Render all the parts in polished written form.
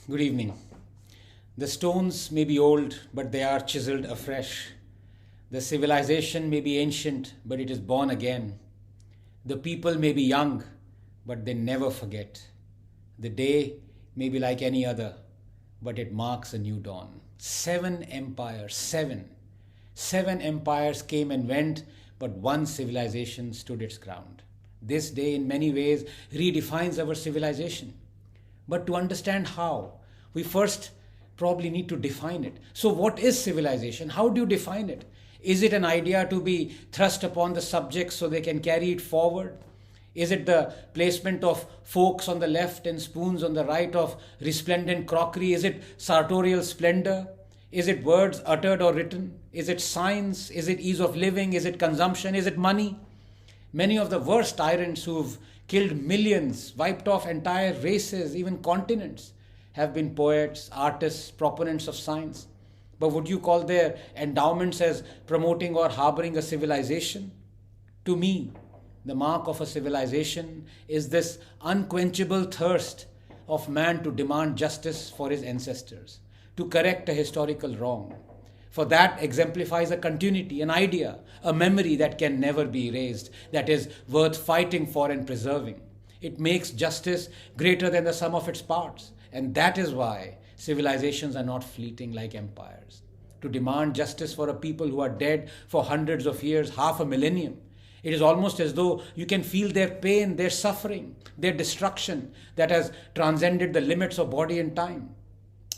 Good evening. The stones may be old, but they are chiseled afresh. The civilization may be ancient, but it is born again. The people may be young, but they never forget. The day may be like any other, but it marks a new dawn. Seven empires, seven. Seven empires came and went, but one civilization stood its ground. This day, in many ways, redefines our civilization. But to understand how, we first probably need to define it. So, what is civilization? How do you define it? Is it an idea to be thrust upon the subjects so they can carry it forward? Is it the placement of forks on the left and spoons on the right of resplendent crockery? Is it sartorial splendor? Is it words uttered or written? Is it science? Is it ease of living? Is it consumption? Is it money? Many of the worst tyrants who've killed millions, wiped off entire races, even continents, have been poets, artists, proponents of science. But would you call their endowments as promoting or harboring a civilization? To me, the mark of a civilization is this unquenchable thirst of man to demand justice for his ancestors, to correct a historical wrong. For that exemplifies a continuity, an idea, a memory that can never be erased, that is worth fighting for and preserving. It makes justice greater than the sum of its parts. And that is why civilizations are not fleeting like empires. To demand justice for a people who are dead for hundreds of years, half a millennium, it is almost as though you can feel their pain, their suffering, their destruction that has transcended the limits of body and time.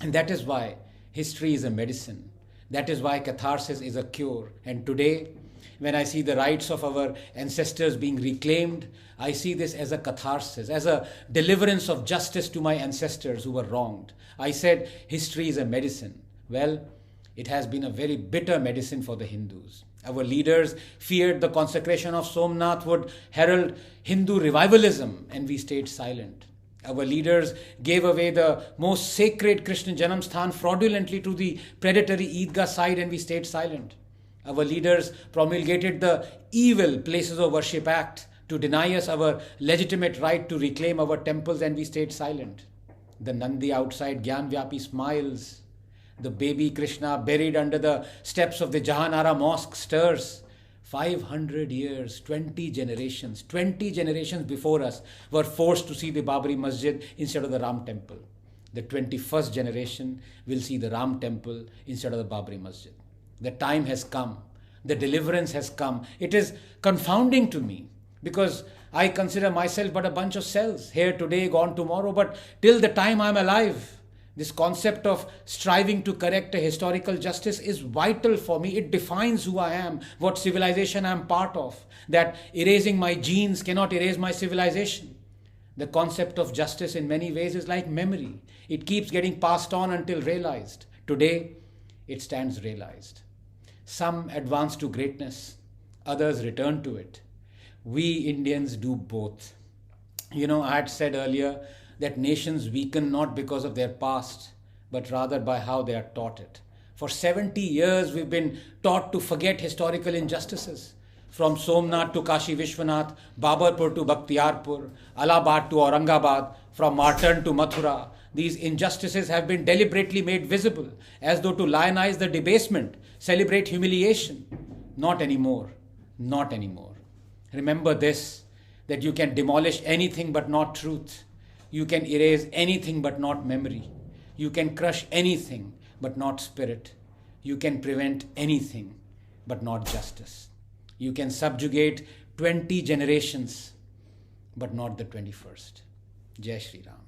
And that is why history is a medicine. That is why catharsis is a cure. And today, when I see the rights of our ancestors being reclaimed, I see this as a catharsis, as a deliverance of justice to my ancestors who were wronged. I said history is a medicine. Well, it has been a very bitter medicine for the Hindus. Our leaders feared the consecration of Somnath would herald Hindu revivalism, and we stayed silent. Our leaders gave away the most sacred Krishna Janamsthan fraudulently to the predatory Eidgah side, and we stayed silent. Our leaders promulgated the evil Places of Worship Act to deny us our legitimate right to reclaim our temples, and we stayed silent. The Nandi outside Gyan smiles. The baby Krishna buried under the steps of the Jahanara mosque stirs. 500 years, 20 generations before us were forced to see the Babri Masjid instead of the Ram Temple. The 21st generation will see the Ram Temple instead of the Babri Masjid. The time has come. The deliverance has come. It is confounding to me because I consider myself but a bunch of cells, here today, gone tomorrow, but till the time I'm alive, this concept of striving to correct a historical justice is vital for me. It defines who I am, what civilization I'm part of, that erasing my genes cannot erase my civilization. The concept of justice in many ways is like memory. It keeps getting passed on until realized. Today, it stands realized. Some advance to greatness, others return to it. We Indians do both. I had said earlier that nations weaken not because of their past, but rather by how they are taught it. For 70 years, we've been taught to forget historical injustices. From Somnath to Kashi Vishwanath, Babarpur to Bakhtiyarpur, Allahabad to Aurangabad, from Martan to Mathura, these injustices have been deliberately made visible, as though to lionize the debasement, celebrate humiliation. Not anymore. Not anymore. Remember this, that you can demolish anything but not truth. You can erase anything but not memory. You can crush anything but not spirit. You can prevent anything but not justice. You can subjugate 20 generations but not the 21st. Jai Shri Ram.